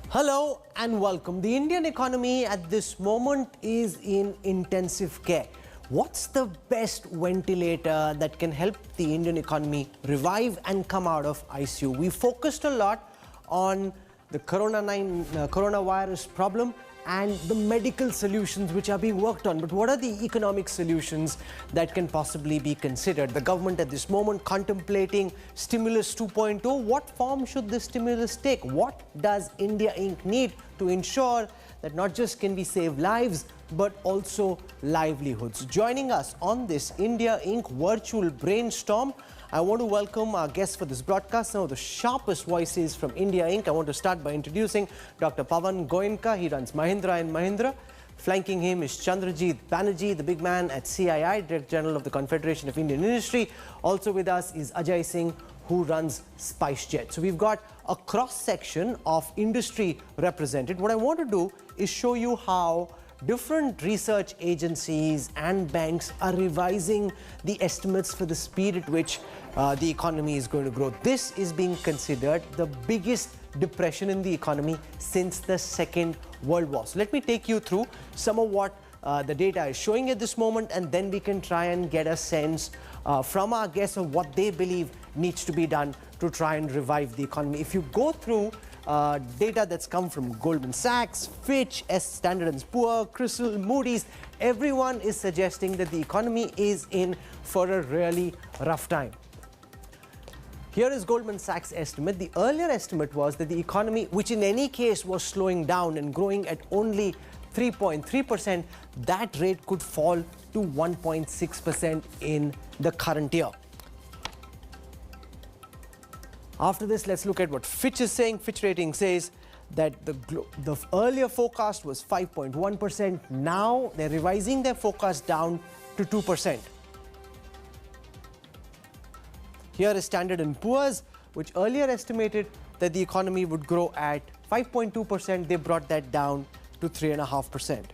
Hello and welcome. The Indian economy at this moment is in intensive care. What's the best ventilator that can help the Indian economy revive and come out of ICU? We focused a lot on the coronavirus problem and the medical solutions which are being worked on. But what are the economic solutions that can possibly be considered? The government at this moment contemplating stimulus 2.0. What form should this stimulus take? What does India Inc. need to ensure that not just can we save lives, but also livelihoods? Joining us on this India Inc. virtual brainstorm, I want to welcome our guests for this broadcast, some of the sharpest voices from India Inc. I want to start by introducing Dr. Pawan Goenka. He runs Mahindra and Mahindra. Flanking him is Chandrajit Banerjee, the big man at CII, Director General of the Confederation of Indian Industry. Also with us is Ajay Singh, who runs Spicejet. So we've got a cross-section of industry represented. What I want to do is show you how different research agencies and banks are revising the estimates for the speed at which the economy is going to grow. This is being considered the biggest depression in the economy since the Second World War. So let me take you through some of what the data is showing at this moment, and then we can try and get a sense from our guests of what they believe needs to be done to try and revive the economy. If you go through data that's come from Goldman Sachs, Fitch, Standard & Poor's, CRISIL, Moody's, everyone is suggesting that the economy is in for a really rough time. Here is Goldman Sachs' estimate. The earlier estimate was that the economy, which in any case was slowing down and growing at only 3.3%, that rate could fall to 1.6% in the current year. After this, let's look at what Fitch is saying. Fitch rating says that the earlier forecast was 5.1%. Now they're revising their forecast down to 2%. Here is Standard & Poor's, which earlier estimated that the economy would grow at 5.2%. They brought that down to 3.5%.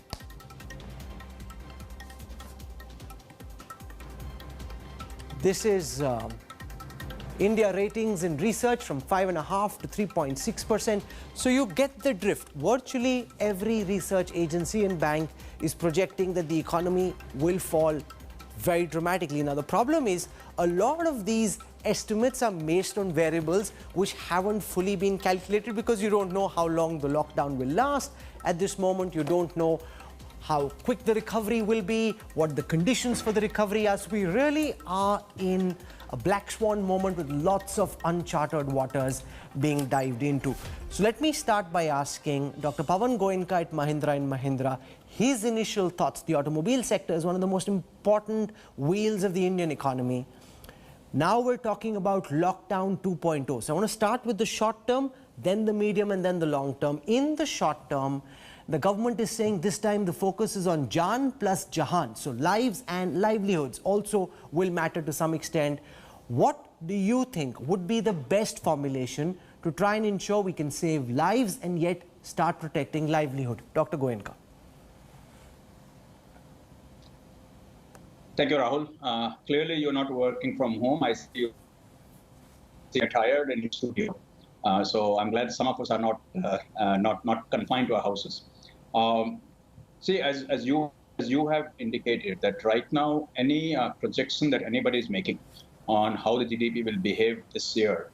This is India ratings in research from 5.5% to 3.6%. So you get the drift. Virtually every research agency and bank is projecting that the economy will fall very dramatically. Now the problem is a lot of these estimates are based on variables which haven't fully been calculated, because you don't know how long the lockdown will last. At this moment, you don't know how quick the recovery will be, what the conditions for the recovery are. So we really are in a black swan moment with lots of uncharted waters being dived into. So let me start by asking Dr. Pawan Goenka at Mahindra & Mahindra his initial thoughts. The automobile sector is one of the most important wheels of the Indian economy. Now we're talking about lockdown 2.0. So I want to start with the short term, then the medium, and then the long term. In the short term, the government is saying this time the focus is on Jaan plus Jahan. So lives and livelihoods also will matter to some extent. What do you think would be the best formulation to try and ensure we can save lives and yet start protecting livelihood? Dr. Goenka. Thank you, Rahul. Clearly, you're not working from home. I see you're tired in your studio. So I'm glad some of us are not confined to our houses. See, as you have indicated, that right now any projection that anybody is making on how the GDP will behave this year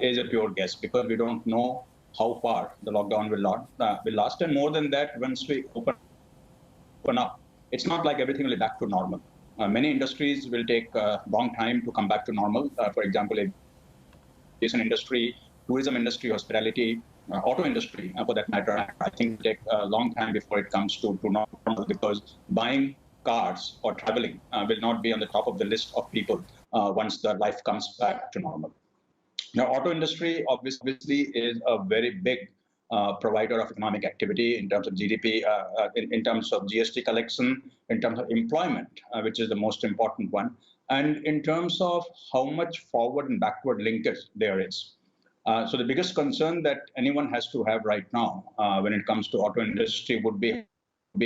is a pure guess, because we don't know how far the lockdown will last, and more than that, once we open up, it's not like everything will be back to normal. Many industries will take a long time to come back to normal. For example, aviation industry, tourism industry, hospitality, auto industry, for that matter, I think will take a long time before it comes to normal, because buying cars or traveling will not be on the top of the list of people once the life comes back to normal. Now, auto industry obviously is a very big provider of economic activity in terms of GDP, in terms of GST collection, in terms of employment, which is the most important one, and in terms of how much forward and backward linkage there is. So the biggest concern that anyone has to have right now when it comes to auto industry would be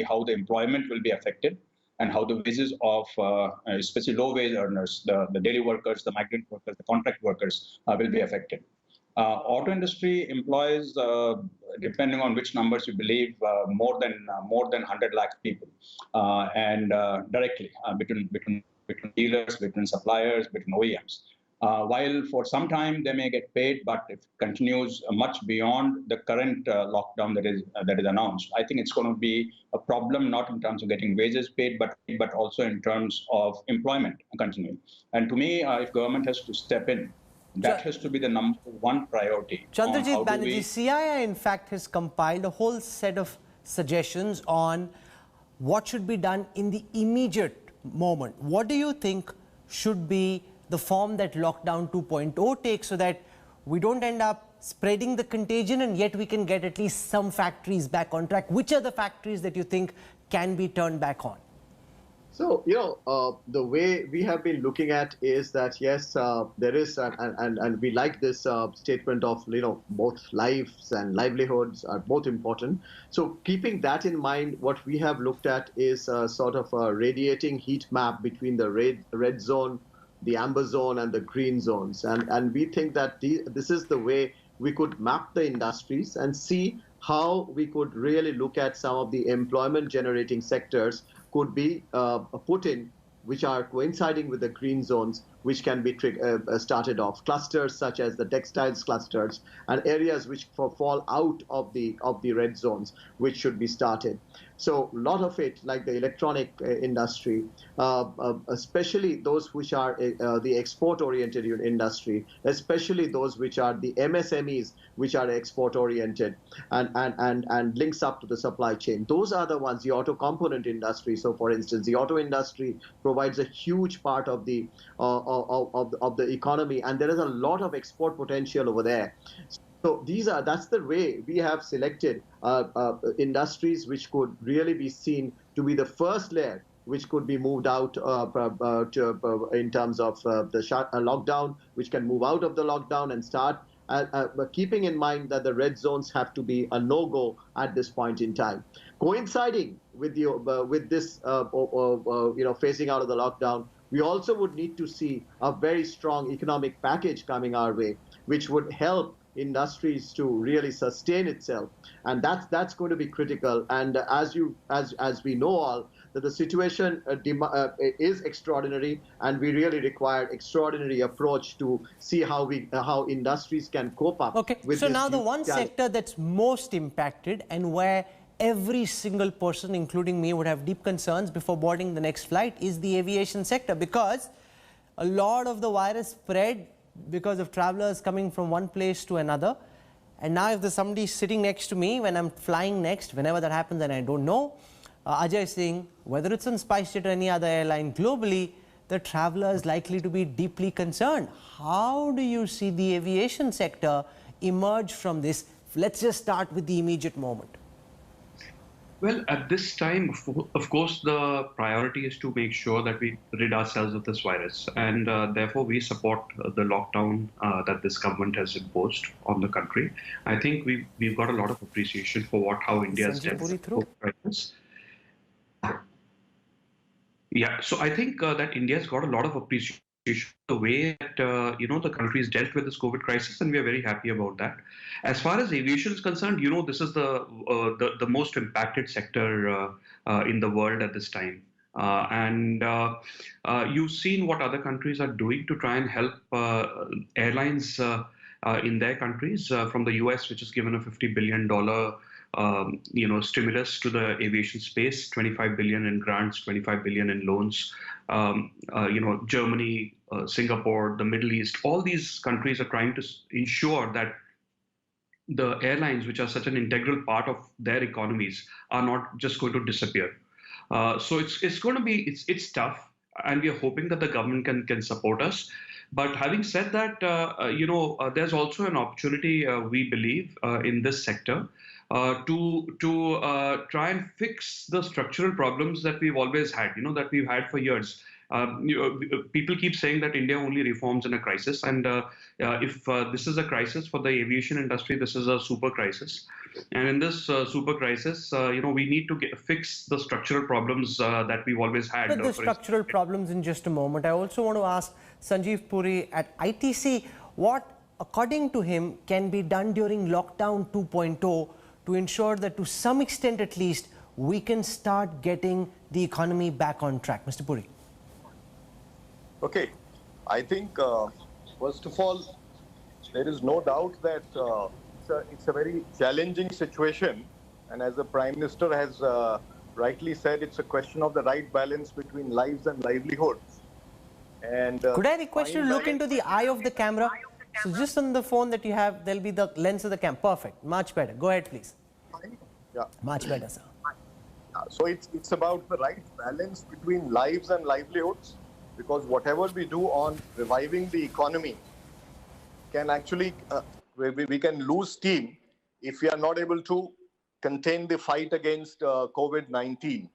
how the employment will be affected, and how the wages of especially low wage earners, the daily workers, the migrant workers, the contract workers will be affected. Auto industry employs, depending on which numbers you believe, more than 100 lakh people, and directly between dealers, between suppliers, between OEMs. While for some time they may get paid, but if it continues much beyond the current lockdown that is announced, I think it's going to be a problem, not in terms of getting wages paid, but also in terms of employment continuing. And to me, if government has to step in, that has to be the number one priority. Chandrajit Banerjee CII, in fact, has compiled a whole set of suggestions on what should be done in the immediate moment. What do you think should be the form that lockdown 2.0 takes, so that we don't end up spreading the contagion and yet we can get at least some factories back on track? Which are the factories that you think can be turned back on? So, the way we have been looking at is that, yes, there is, and we like this statement of, both lives and livelihoods are both important. So keeping that in mind, what we have looked at is sort of a radiating heat map between the red zone, the amber zone, and the green zones. And we think that this is the way we could map the industries and see how we could really look at some of the employment generating sectors could be put in, which are coinciding with the green zones, which can be started off. Clusters such as the textiles clusters and areas which fall out of the red zones, which should be started. So a lot of it, like the electronic industry, especially those which are the export-oriented industry, especially those which are the MSMEs, which are export-oriented and links up to the supply chain. Those are the ones, the auto component industry. So, for instance, the auto industry provides a huge part of the economy, and there is a lot of export potential over there. So that's the way we have selected industries which could really be seen to be the first layer which could be moved out in terms of the lockdown, which can move out of the lockdown and start, keeping in mind that the red zones have to be a no-go at this point in time. Coinciding with this phasing out of the lockdown, we also would need to see a very strong economic package coming our way, which would help industries to really sustain itself, and that's going to be critical. And as we know all, that the situation is extraordinary, and we really require extraordinary approach to see how industries can cope up. Okay, with so this now the one challenge. sector that's most impacted and where every single person, including me, would have deep concerns before boarding the next flight is the aviation sector, because a lot of the virus spread because of travelers coming from one place to another. And now if there's somebody sitting next to me when I'm flying next, whenever that happens and I don't know, Ajay Singh, whether it's on Spicejet or any other airline globally, the traveler is likely to be deeply concerned. How do you see the aviation sector emerge from this? Let's just start with the immediate moment. Well, at this time, of course, the priority is to make sure that we rid ourselves of this virus. And therefore, we support the lockdown that this government has imposed on the country. I think we've got a lot of appreciation for how India has dealt with the COVID crisis. Yeah, so I think that India's got a lot of appreciation the way that the country has dealt with this COVID crisis, and we are very happy about that. As far as aviation is concerned, this is the most impacted sector in the world at this time. And you've seen what other countries are doing to try and help airlines in their countries. From the US, which has given a $50 billion stimulus to the aviation space, 25 billion in grants, 25 billion in loans. Germany, Singapore, the Middle East, all these countries are trying to ensure that the airlines, which are such an integral part of their economies, are not just going to disappear. So it's going to be, it's tough, and we are hoping that the government can support us. But having said that, there's also an opportunity, we believe, in this sector to try and fix the structural problems that we've always had, that we've had for years. People keep saying that India only reforms in a crisis, and if this is a crisis for the aviation industry, this is a super crisis. And in this super crisis, we need to fix the structural problems that we've always had. But the structural problems in just a moment. I also want to ask Sanjeev Puri at ITC, what according to him, can be done during lockdown 2.0 to ensure that to some extent at least we can start getting the economy back on track? Mr. Puri. Okay, I think first of all, there is no doubt that it's a very challenging situation, and as the Prime Minister has rightly said, it's a question of the right balance between lives and livelihoods. And could I request you to look into the eye of the camera? So just on the phone that you have, there'll be the lens of the camera. Perfect, much better. Go ahead, please. Yeah, much better, sir. so it's about the right balance between lives and livelihoods, because whatever we do on reviving the economy can actually we can lose steam if we are not able to contain the fight against COVID-19.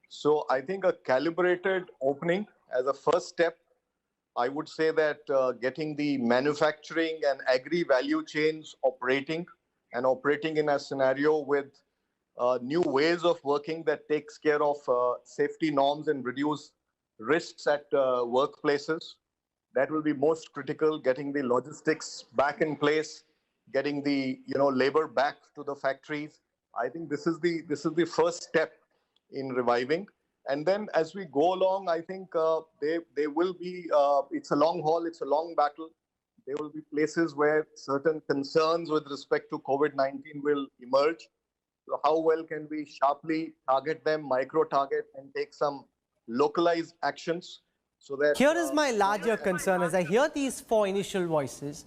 So I think a calibrated opening as a first step. I would say that getting the manufacturing and agri-value chains operating in a scenario with new ways of working that takes care of safety norms and reduce risks at workplaces. That will be most critical, getting the logistics back in place, getting the labor back to the factories. I think this is the first step in reviving. And then as we go along, I think they will be, it's a long haul, it's a long battle. There will be places where certain concerns with respect to COVID-19 will emerge. So how well can we sharply target them, micro-target, and take some localized actions so that... Here is my larger concern. As I hear these four initial voices,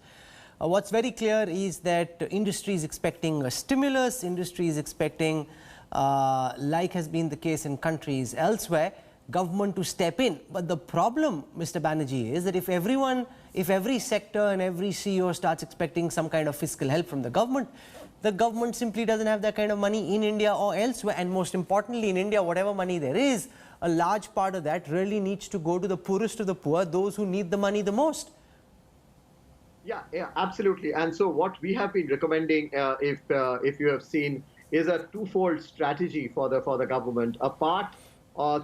what's very clear is that industry is expecting a stimulus, industry is expecting, like has been the case in countries elsewhere, government to step in. But the problem, Mr. Banerjee, is that if every sector and every CEO starts expecting some kind of fiscal help from the government simply doesn't have that kind of money in India or elsewhere. And most importantly, in India, whatever money there is, a large part of that really needs to go to the poorest of the poor, those who need the money the most. Yeah, absolutely. And so what we have been recommending, if you have seen, is a twofold strategy for the government. A part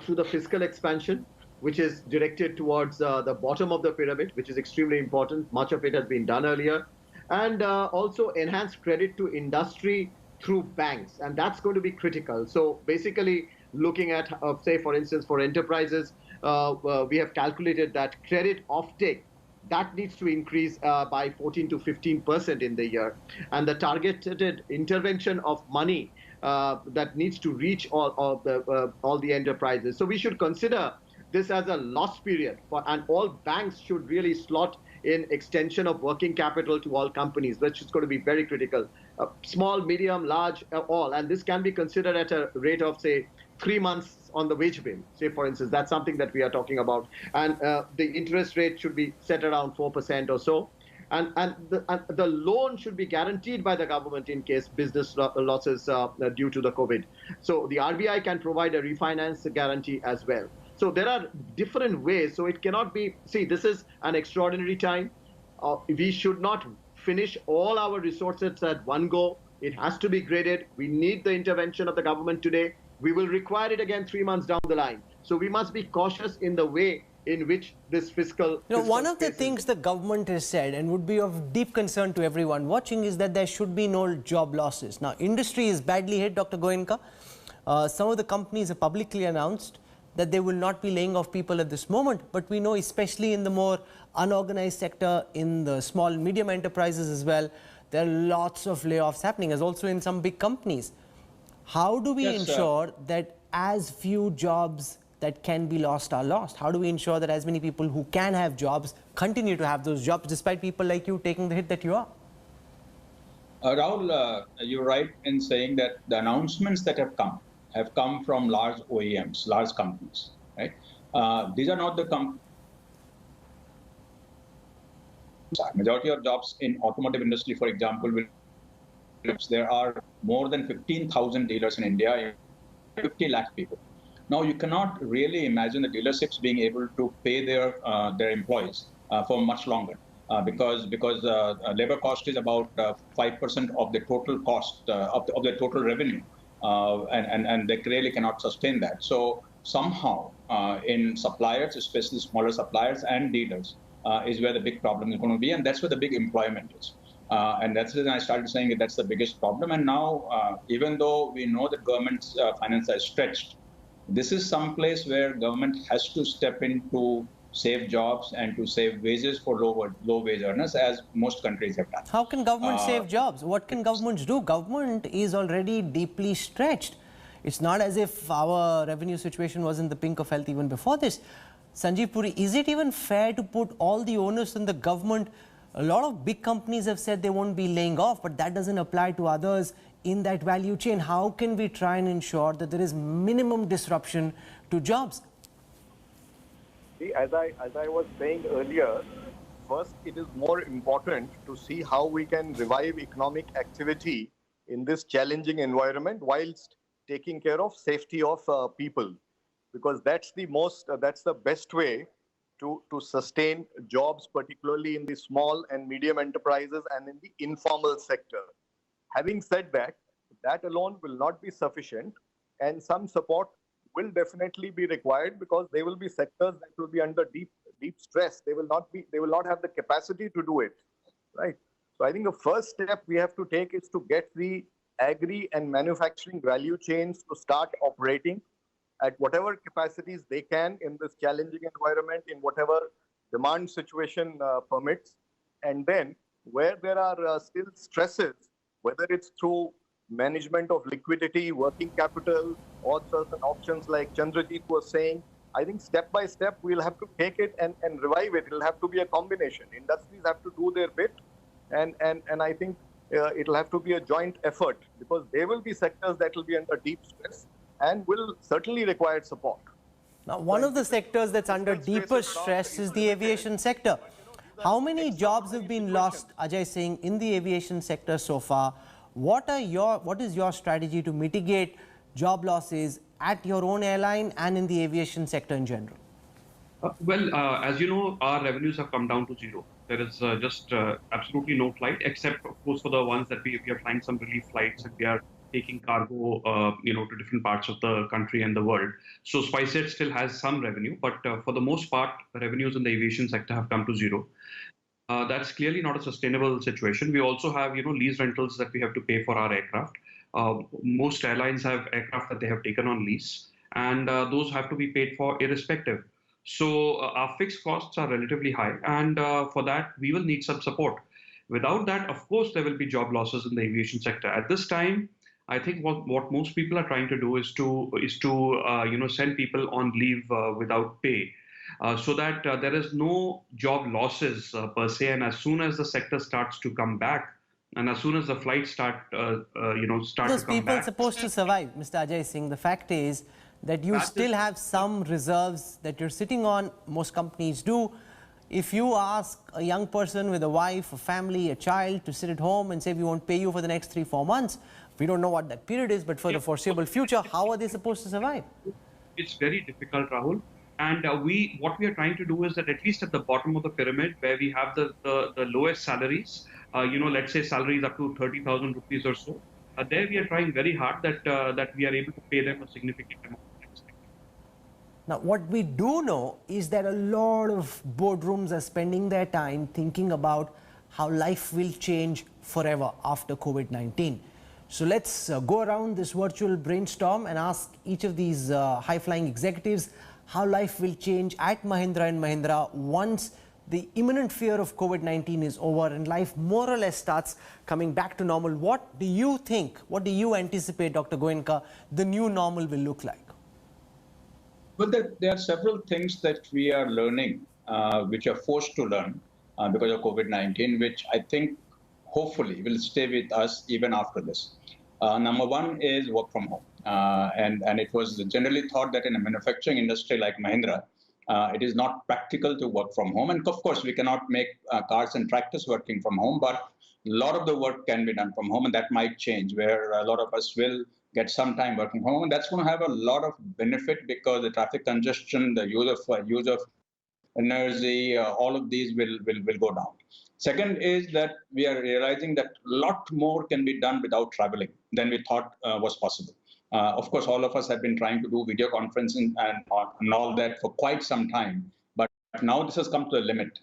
through the fiscal expansion, which is directed towards the bottom of the pyramid, which is extremely important. Much of it has been done earlier. And also enhanced credit to industry through banks. And that's going to be critical. So basically looking at, say, for instance, for enterprises, we have calculated that credit offtake, that needs to increase by 14 to 15% in the year. And the targeted intervention of money that needs to reach all the enterprises. So we should consider this as a loss period, and all banks should really slot in extension of working capital to all companies, which is going to be very critical. Small, medium, large, all. And this can be considered at a rate of, say, 3 months on the wage bill. Say, for instance, that's something that we are talking about. And the interest rate should be set around 4% or so. And the loan should be guaranteed by the government in case business losses due to the COVID. So the RBI can provide a refinance guarantee as well. So there are different ways. So it cannot be, see, this is an extraordinary time. We should not finish all our resources at one go. It has to be graded. We need the intervention of the government today. We will require it again 3 months down the line. So we must be cautious in the way in which this fiscal... one of the things the government has said and would be of deep concern to everyone watching is that there should be no job losses. Now, industry is badly hit, Dr. Goenka. Some of the companies have publicly announced that they will not be laying off people at this moment. But we know, especially in the more unorganized sector, in the small, medium enterprises as well, there are lots of layoffs happening, as also in some big companies. How do we ensure that as few jobs that can be lost are lost? How do we ensure that as many people who can have jobs continue to have those jobs despite people like you taking the hit that you are? Rahul, you're right in saying that the announcements that have come from large OEMs, large companies, right? These are not the companies. Majority of jobs in automotive industry, for example, there are more than 15,000 dealers in India, 50 lakh people. Now, you cannot really imagine the dealerships being able to pay their employees for much longer because labor cost is about 5% of the total cost of the total revenue, and they really cannot sustain that. So somehow, in suppliers, especially smaller suppliers and dealers, is where the big problem is going to be, and that's where the big employment is. And that's when I started saying that that's the biggest problem. And now, even though we know that government's finances are stretched, this is some place where government has to step in to save jobs and to save wages for low wage earners, as most countries have done. How can government save jobs? What can governments do? Government is already deeply stretched. It's not as if our revenue situation was in the pink of health even before this. Sanjeev Puri, is it even fair to put all the onus on the government? A lot of big companies have said they won't be laying off, but that doesn't apply to others in that value chain. How can we try and ensure that there is minimum disruption to jobs? See, as I was saying earlier, first it is more important to see how we can revive economic activity in this challenging environment whilst taking care of safety of people, because that's the best way to sustain jobs, particularly in the small and medium enterprises and in the informal sector. Having said that, that alone will not be sufficient, and some support will definitely be required, because there will be sectors that will be under deep stress. They will not have the capacity to do it, right? So I think the first step we have to take is to get the agri and manufacturing value chains to start operating at whatever capacities they can in this challenging environment, in whatever demand situation permits. And then where there are still stresses, whether it's through management of liquidity, working capital, or certain options like Chandrajit was saying, I think step by step we'll have to take it and revive it. It'll have to be a combination. Industries have to do their bit, and I think it'll have to be a joint effort, because there will be sectors that will be under deep stress and will certainly require support. Now, one of the sectors that's under deeper stress is the aviation sector. How many jobs have been lost, Ajay Singh, in the aviation sector so far? What is your strategy to mitigate job losses at your own airline and in the aviation sector in general? As you know, our revenues have come down to zero. There is just absolutely no flight, except of course for the ones that we are flying some relief flights, and we are taking cargo, to different parts of the country and the world. So Spicejet still has some revenue, but for the most part, the revenues in the aviation sector have come to zero. That's clearly not a sustainable situation. We also have, lease rentals that we have to pay for our aircraft. Most airlines have aircraft that they have taken on lease, and those have to be paid for irrespective. So our fixed costs are relatively high, and for that, we will need some support. Without that, of course, there will be job losses in the aviation sector. At this time, I think what most people are trying to do is to send people on leave without pay, so that there is no job losses per se. And as soon as the sector starts to come back, and as soon as the flights start to come back, those people are supposed to survive, Mr. Ajay Singh. The fact is that you still have some reserves that you're sitting on. Most companies do. If you ask a young person with a wife, a family, a child to sit at home and say we won't pay you for the next 3-4 months, we don't know what that period is, but for the foreseeable future, how are they supposed to survive? It's very difficult, Rahul. And what we are trying to do is that at least at the bottom of the pyramid, where we have the lowest salaries, let's say salaries up to 30,000 rupees or so, there we are trying very hard that we are able to pay them a significant amount. Now, what we do know is that a lot of boardrooms are spending their time thinking about how life will change forever after COVID-19. So let's go around this virtual brainstorm and ask each of these high-flying executives how life will change at Mahindra & Mahindra once the imminent fear of COVID-19 is over and life more or less starts coming back to normal. What do you think, what do you anticipate, Dr. Goenka, the new normal will look like? Well, there are several things that we are learning, which are forced to learn because of COVID-19, which I think hopefully will stay with us even after this. Number one is work from home. And it was generally thought that in a manufacturing industry like Mahindra, it is not practical to work from home. And of course, we cannot make cars and tractors working from home, but a lot of the work can be done from home, and that might change, where a lot of us will get some time working from home. And that's going to have a lot of benefit, because the traffic congestion, the use of energy, all of these will go down. Second is that we are realizing that a lot more can be done without traveling than we thought was possible. Of course, all of us have been trying to do video conferencing and all that for quite some time. But now this has come to a limit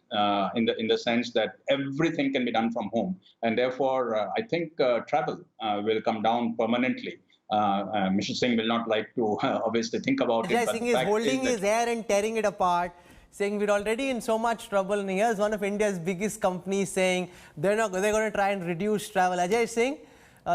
in the sense that everything can be done from home, and therefore I think travel will come down permanently. Mr. Singh will not like to obviously think about it, Ajay but Singh the is fact holding is his hair and tearing it apart, saying we're already in so much trouble. And here's one of India's biggest companies saying they're going to try and reduce travel. Ajay Singh,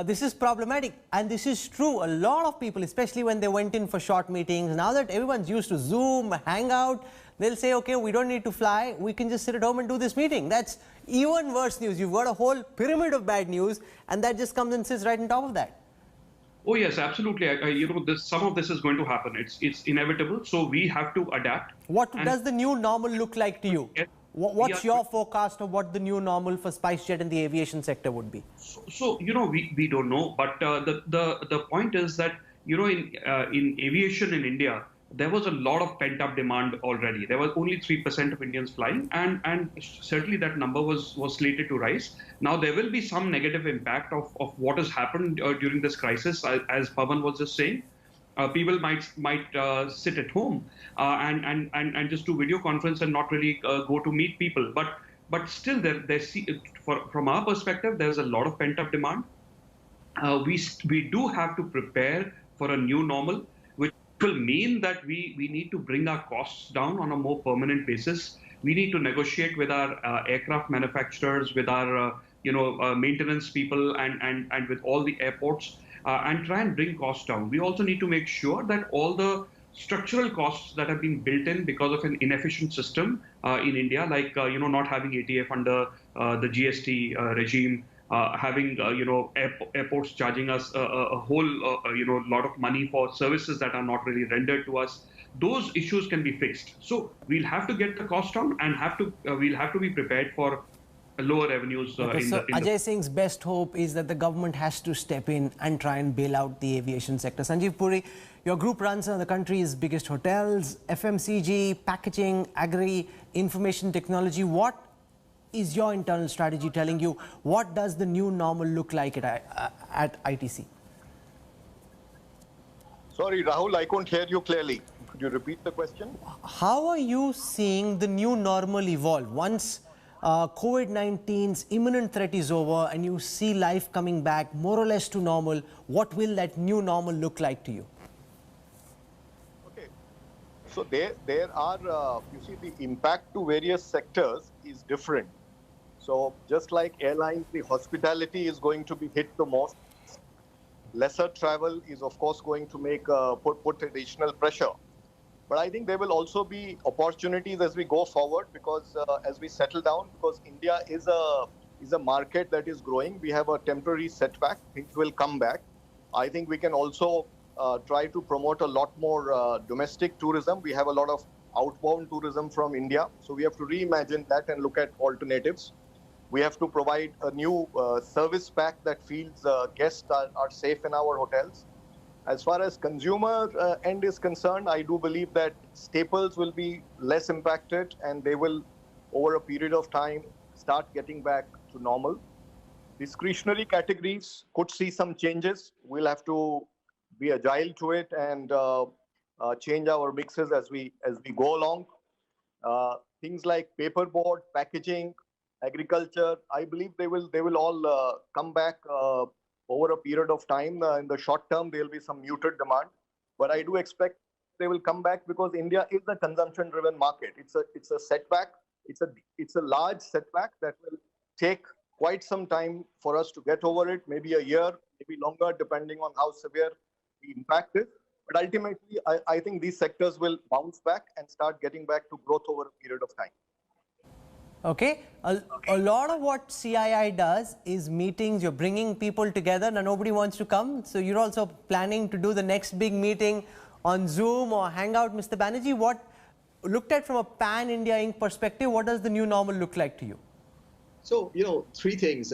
this is problematic, and this is true. A lot of people, especially when they went in for short meetings, now that everyone's used to Zoom, Hangout, they'll say, okay, we don't need to fly. We can just sit at home and do this meeting. That's even worse news. You've got a whole pyramid of bad news, and that just comes and sits right on top of that. Oh yes, absolutely. Some of this is going to happen. It's inevitable. So we have to adapt. What does the new normal look like to you? What's your forecast of what the new normal for Spicejet and the aviation sector would be? So we don't know, but the point is that in aviation in India, there was a lot of pent-up demand already. There was only 3% of Indians flying, and certainly that number was slated to rise. Now there will be some negative impact of what has happened during this crisis, as Pawan was just saying. People might sit at home and just do video conference and not really go to meet people. But still, from our perspective, there's a lot of pent-up demand. We do have to prepare for a new normal, which will mean that we need to bring our costs down on a more permanent basis. We need to negotiate with our aircraft manufacturers, with our maintenance people, and with all the airports, and try and bring costs down. We also need to make sure that all the structural costs that have been built in because of an inefficient system in India, like not having ATF under the GST regime, having airports charging us a whole lot of money for services that are not really rendered to us. Those issues can be fixed. So we'll have to get the cost down, and we'll have to be prepared for lower revenues. Ajay Singh's best hope is that the government has to step in and try and bail out the aviation sector. Sanjeev Puri, your group runs some of the country's biggest hotels, FMCG, packaging, agri, information technology. What is your internal strategy telling you? What does the new normal look like at ITC? Sorry, Rahul, I couldn't hear you clearly. Could you repeat the question? How are you seeing the new normal evolve? Once COVID-19's imminent threat is over and you see life coming back more or less to normal, what will that new normal look like to you? Okay, so there are, you see, the impact to various sectors is different. So just like airlines, the hospitality is going to be hit the most. Lesser travel is of course going to make put additional pressure. But I think there will also be opportunities as we go forward, because as we settle down, because India is a market that is growing. We have a temporary setback. Things will come back. I think we can also try to promote a lot more domestic tourism. We have a lot of outbound tourism from India. So we have to reimagine that and look at alternatives. We have to provide a new service pack that feels guests are safe in our hotels. As far as consumer end is concerned, I do believe that staples will be less impacted, and they will, over a period of time, start getting back to normal. Discretionary categories could see some changes. We'll have to be agile to it and change our mixes as we go along. Things like paperboard, packaging, agriculture, I believe they will all come back over a period of time. In the short term, there will be some muted demand, but I do expect they will come back because India is a consumption-driven market. It's a setback. It's a large setback that will take quite some time for us to get over it. Maybe a year, maybe longer, depending on how severe the impact is. But ultimately, I think these sectors will bounce back and start getting back to growth over a period of time. Okay, a lot of what CII does is meetings. You're bringing people together and nobody wants to come. So you're also planning to do the next big meeting on Zoom or Hangout. Mr. Banerjee, what looked at from a pan-India Inc. perspective, what does the new normal look like to you? So, three things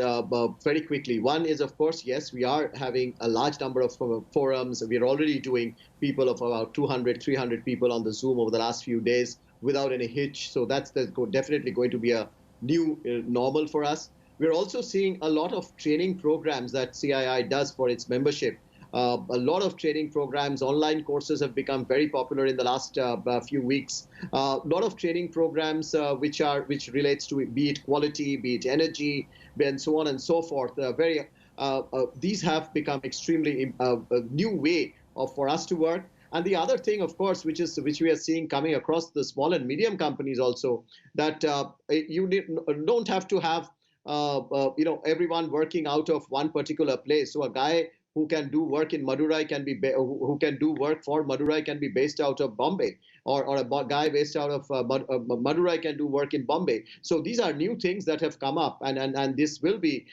very quickly. One is, of course, yes, we are having a large number of forums. We are already doing people of about 200, 300 people on the Zoom over the last few days without any hitch. So that's definitely going to be a new normal for us. We're also seeing a lot of training programs that CII does for its membership. a lot of training programs. Online courses have become very popular in the last few weeks. A lot of training programs which relates to be it quality, be it energy, and so on and so forth. These have become extremely a new way for us to work. And the other thing, of course, which we are seeing coming across the small and medium companies also, that you don't have to have everyone working out of one particular place. So a guy who can do work in Madurai who can do work for Madurai can be based out of Bombay, or a guy based out of Madurai can do work in Bombay. So these are new things that have come up, and this will be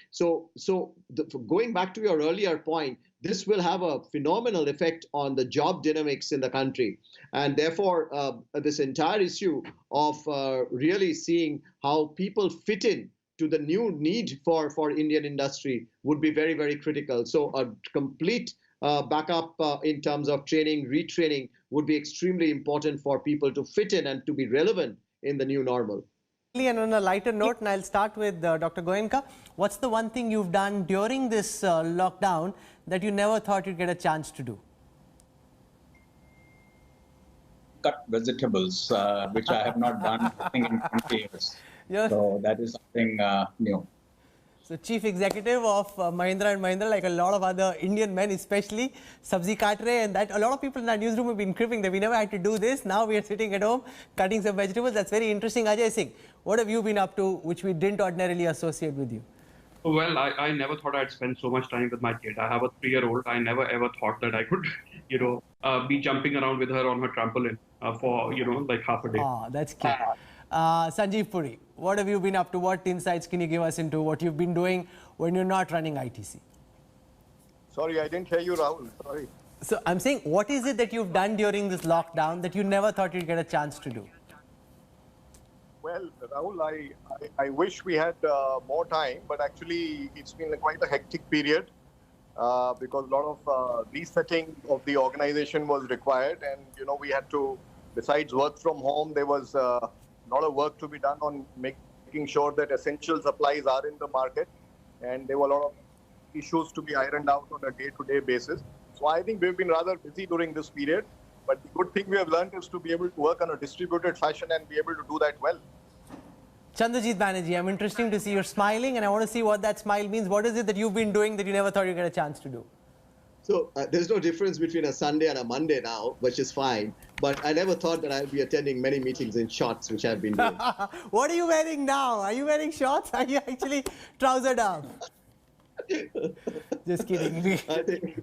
going back to your earlier point. This will have a phenomenal effect on the job dynamics in the country. And therefore, this entire issue of really seeing how people fit in to the new need for Indian industry would be very, very critical. So a complete backup in terms of training, retraining would be extremely important for people to fit in and to be relevant in the new normal. And on a lighter note, and I'll start with Dr. Goenka, what's the one thing you've done during this lockdown that you never thought you'd get a chance to do? Cut vegetables, which I have not done I think in 20 years. Yes. So that is something new. So chief executive of Mahindra and Mahindra, like a lot of other Indian men, especially sabzi kaat rahe, and that a lot of people in our newsroom have been cribbing that we never had to do this. Now we are sitting at home cutting some vegetables. That's very interesting. Ajay Singh, what have you been up to which we didn't ordinarily associate with you? Well, I never thought I'd spend so much time with my kid. I have a 3-year-old. I never ever thought that I could, be jumping around with her on her trampoline for, like half a day. Oh, that's cute. Sanjeev Puri, what have you been up to? What insights can you give us into what you've been doing when you're not running ITC? Sorry, I didn't hear you, Rahul. Sorry. So I'm saying, what is it that you've done during this lockdown that you never thought you'd get a chance to do? Well, Rahul, I wish we had more time, but actually it's been quite a hectic period because a lot of resetting of the organization was required, and we had to, besides work from home, there was a lot of work to be done on making sure that essential supplies are in the market, and there were a lot of issues to be ironed out on a day-to-day basis. So I think we've been rather busy during this period, but the good thing we have learned is to be able to work on a distributed fashion and be able to do that well. Chandrajit Banerjee, I'm interested to see you're smiling, and I want to see what that smile means. What is it that you've been doing that you never thought you'd get a chance to do? So there's no difference between a Sunday and a Monday now, which is fine. But I never thought that I'd be attending many meetings in shorts, which I've been doing. What are you wearing now? Are you wearing shorts? Are you actually trousered up? Just kidding.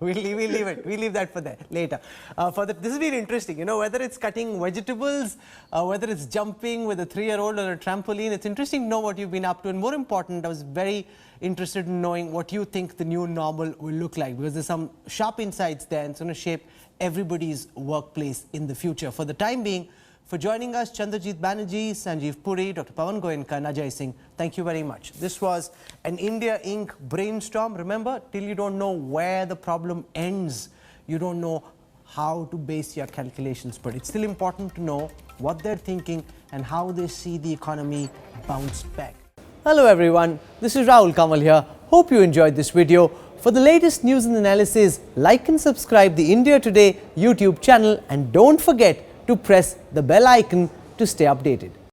We'll leave it. We'll leave that for later. This has been interesting. Whether it's cutting vegetables, whether it's jumping with a 3-year-old on a trampoline, it's interesting to know what you've been up to. And more important, I was very interested in knowing what you think the new normal will look like, because there's some sharp insights there, and it's going to shape everybody's workplace in the future. For the time being, for joining us, Chandrajit Banerjee, Sanjeev Puri, Dr. Pawan Goenka, and Ajay Singh, thank you very much. This was an India Inc. brainstorm. Remember, till you don't know where the problem ends, you don't know how to base your calculations. But it's still important to know what they're thinking and how they see the economy bounce back. Hello everyone, this is Rahul Kanwal here. Hope you enjoyed this video. For the latest news and analysis, like and subscribe the India Today YouTube channel, and don't forget to press the bell icon to stay updated.